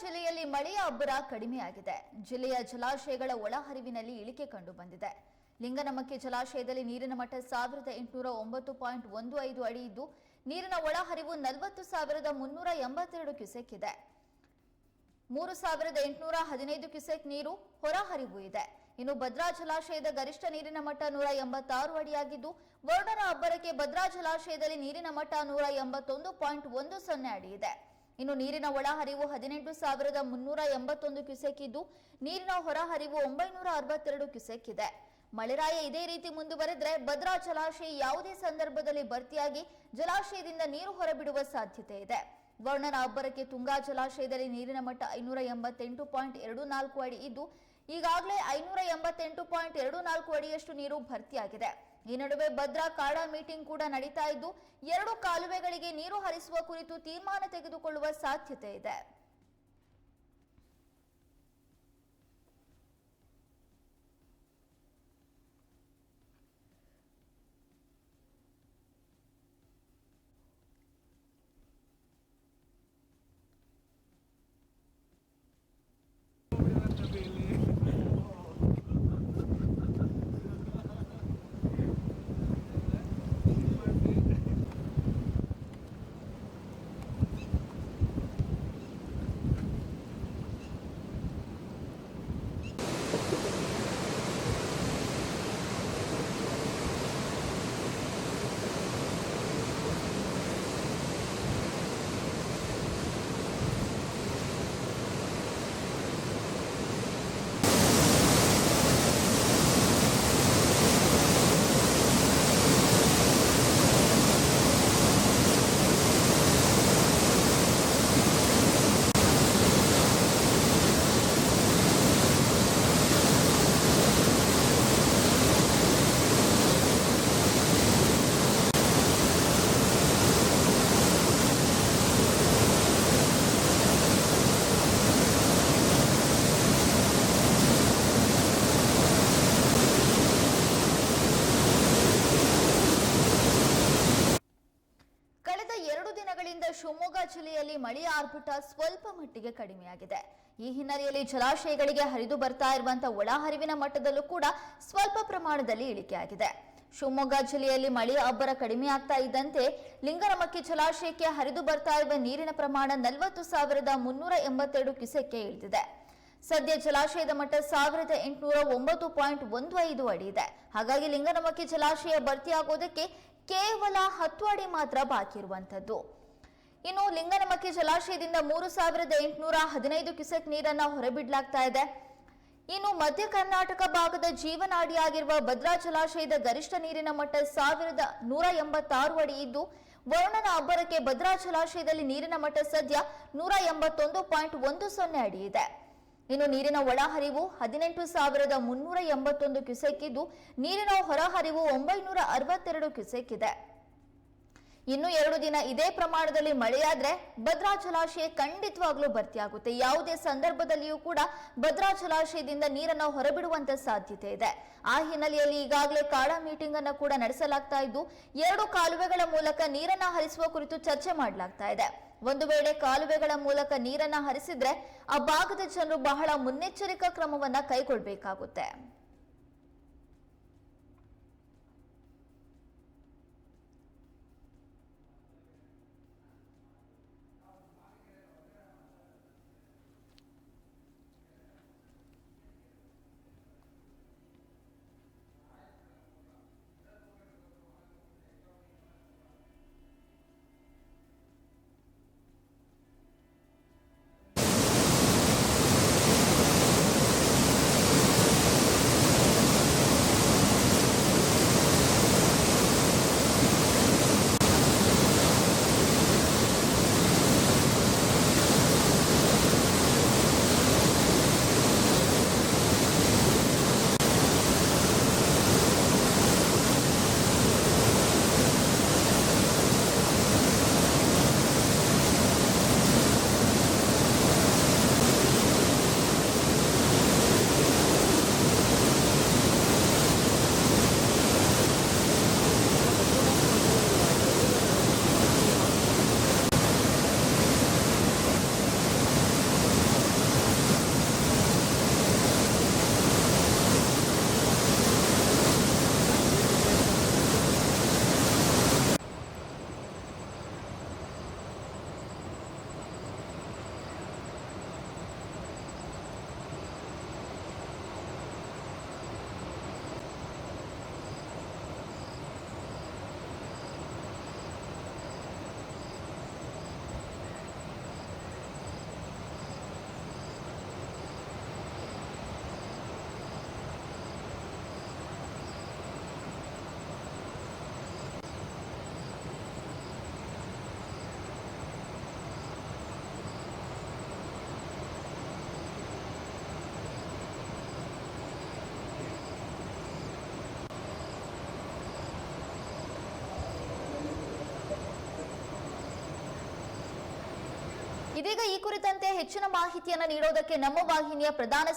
ಜಿಲ್ಲೆಯಲ್ಲಿ ಮಳೆಯ ಅಬ್ಬರ ಕಡಿಮೆಯಾಗಿದೆ. ಜಿಲ್ಲೆಯ ಜಲಾಶಯಗಳ ಒಳಹರಿವಿನಲ್ಲಿ ಇಳಿಕೆ ಕಂಡು ಬಂದಿದೆ. ಲಿಂಗನಮಕ್ಕಿ ಜಲಾಶಯದಲ್ಲಿ ನೀರಿನ ಮಟ್ಟ 1809.15 ಅಡಿ ಇದ್ದು, ನೀರಿನ ಒಳಹರಿವು 40,382 ಕ್ಯೂಸೆಕ್ ಇದೆ. 3,815 ಕ್ಯೂಸೆಕ್ ನೀರು ಹೊರಹರಿವು ಇದೆ. ಇನ್ನು ಭದ್ರಾ ಜಲಾಶಯದ ಗರಿಷ್ಠ ನೀರಿನ ಮಟ್ಟ 186 ಅಡಿಯಾಗಿದ್ದು, ವರುಣನ ಅಬ್ಬರಕ್ಕೆ ಭದ್ರಾ ಜಲಾಶಯದಲ್ಲಿ ನೀರಿನ ಮಟ್ಟ 181.10 ಅಡಿ ಇದೆ. ಇನ್ನು ನೀರಿನ ಒಳಹರಿವು 18,381 ಕ್ಯೂಸೆಕ್ ಇದ್ದು, ನೀರಿನ ಹೊರಹರಿವು 962 ಕ್ಯೂಸೆಕ್ ಇದೆ. ಮಳೆರಾಯ ಇದೇ ರೀತಿ ಮುಂದುವರೆದರೆ ಭದ್ರಾ ಜಲಾಶಯ ಯಾವುದೇ ಸಂದರ್ಭದಲ್ಲಿ ಭರ್ತಿಯಾಗಿ ಜಲಾಶಯದಿಂದ ನೀರು ಹೊರಬಿಡುವ ಸಾಧ್ಯತೆ ಇದೆ. ವರುಣನ ಅಬ್ಬರಕ್ಕೆ ತುಂಗಾ ಜಲಾಶಯದಲ್ಲಿ ನೀರಿನ ಮಟ್ಟ 588.24 ಅಡಿ ಇದ್ದು, ಈಗಾಗಲೇ 588.24 ಅಡಿಯಷ್ಟು ನೀರು ಭರ್ತಿಯಾಗಿದೆ. ಈ ನಡುವೆ ಭದ್ರಾ ಕಾಡಾ ಮೀಟಿಂಗ್ ಕೂಡ ನಡೀತಾ ಇದ್ದು, 2 ಕಾಲುವೆಗಳಿಗೆ ನೀರು ಹರಿಸುವ ಕುರಿತು ತೀರ್ಮಾನ ತೆಗೆದುಕೊಳ್ಳುವ ಸಾಧ್ಯತೆ ಇದೆ. ಶಿವಮೊಗ್ಗ ಜಿಲ್ಲೆಯಲ್ಲಿ ಮಳೆಯ ಆರ್ಭಟ ಸ್ವಲ್ಪ ಮಟ್ಟಿಗೆ ಕಡಿಮೆಯಾಗಿದೆ. ಈ ಹಿನ್ನೆಲೆಯಲ್ಲಿ ಜಲಾಶಯಗಳಿಗೆ ಹರಿದು ಬರ್ತಾ ಇರುವಂತಹ ಒಳಹರಿವಿನ ಮಟ್ಟದಲ್ಲೂ ಕೂಡ ಸ್ವಲ್ಪ ಪ್ರಮಾಣದಲ್ಲಿ ಇಳಿಕೆಯಾಗಿದೆ. ಶಿವಮೊಗ್ಗ ಜಿಲ್ಲೆಯಲ್ಲಿ ಮಳೆಯ ಅಬ್ಬರ ಕಡಿಮೆಯಾಗ್ತಾ ಇದ್ದಂತೆ ಲಿಂಗನಮಕ್ಕಿ ಜಲಾಶಯಕ್ಕೆ ಹರಿದು ಬರ್ತಾ ಇರುವ ನೀರಿನ ಪ್ರಮಾಣ 40,382 ಕ್ಯೂಸೆಕ್ಗೆ ಇಳಿದಿದೆ. ಸದ್ಯ ಜಲಾಶಯದ ಮಟ್ಟ 1,809.15 ಅಡಿ ಇದೆ. ಹಾಗಾಗಿ ಲಿಂಗನಮಕ್ಕಿ ಜಲಾಶಯ ಭರ್ತಿಯಾಗೋದಕ್ಕೆ ಕೇವಲ 10 ಅಡಿ ಮಾತ್ರ ಬಾಕಿ ಇರುವಂತದ್ದು. ಇನ್ನು ಲಿಂಗನಮಕ್ಕಿ ಜಲಾಶಯದಿಂದ 3,815 ಕ್ಯೂಸೆಕ್ ನೀರನ್ನು ಹೊರಬಿಡಲಾಗ್ತಾ ಇದೆ. ಇನ್ನು ಮಧ್ಯ ಕರ್ನಾಟಕ ಭಾಗದ ಜೀವನಾಡಿಯಾಗಿರುವ ಭದ್ರಾ ಜಲಾಶಯದ ಗರಿಷ್ಠ ನೀರಿನ ಮಟ್ಟ 1,186 ಅಡಿ ಇದ್ದು, ವರುಣನ ಅಬ್ಬರಕ್ಕೆ ಭದ್ರಾ ಜಲಾಶಯದಲ್ಲಿ ನೀರಿನ ಮಟ್ಟ ಸದ್ಯ 181.10 ಅಡಿ ಇದೆ. ಇನ್ನು ನೀರಿನ ಒಳಹರಿವು 18,381 ಕ್ಯೂಸೆಕ್ ಇದ್ದು, ನೀರಿನ ಹೊರಹರಿವು 962 ಕ್ಯೂಸೆಕ್ ಇದೆ. ಇನ್ನು 2 ದಿನ ಇದೇ ಪ್ರಮಾಣದಲ್ಲಿ ಮಳೆಯಾದ್ರೆ ಭದ್ರಾ ಜಲಾಶಯ ಖಂಡಿತವಾಗ್ಲೂ ಭರ್ತಿಯಾಗುತ್ತೆ. ಯಾವುದೇ ಸಂದರ್ಭದಲ್ಲಿಯೂ ಕೂಡ ಭದ್ರಾ ಜಲಾಶಯದಿಂದ ನೀರನ್ನು ಹೊರಬಿಡುವಂತ ಸಾಧ್ಯತೆ ಇದೆ. ಆ ಹಿನ್ನೆಲೆಯಲ್ಲಿ ಈಗಾಗಲೇ ಕಾಡಾ ಮೀಟಿಂಗ್ ಅನ್ನು ಕೂಡ ನಡೆಸಲಾಗ್ತಾ ಇದ್ದು, 2 ಕಾಲುವೆಗಳ ಮೂಲಕ ನೀರನ್ನ ಹರಿಸುವ ಕುರಿತು ಚರ್ಚೆ ಮಾಡಲಾಗ್ತಾ ಇದೆ. ಒಂದು ವೇಳೆ ಕಾಲುವೆಗಳ ಮೂಲಕ ನೀರನ್ನ ಹರಿಸಿದ್ರೆ ಆ ಭಾಗದ ಜನರು ಬಹಳ ಮುನ್ನೆಚ್ಚರಿಕಾ ಕ್ರಮವನ್ನ ಕೈಗೊಳ್ಳಬೇಕಾಗುತ್ತೆ. ಇದೀಗ ಈ ಕುರಿತಂತೆ ಹೆಚ್ಚಿನ ಮಾಹಿತಿಯನ್ನು ನೀಡೋದಕ್ಕೆ ನಮ್ಮ ವಾಹಿನಿಯ ಪ್ರಧಾನ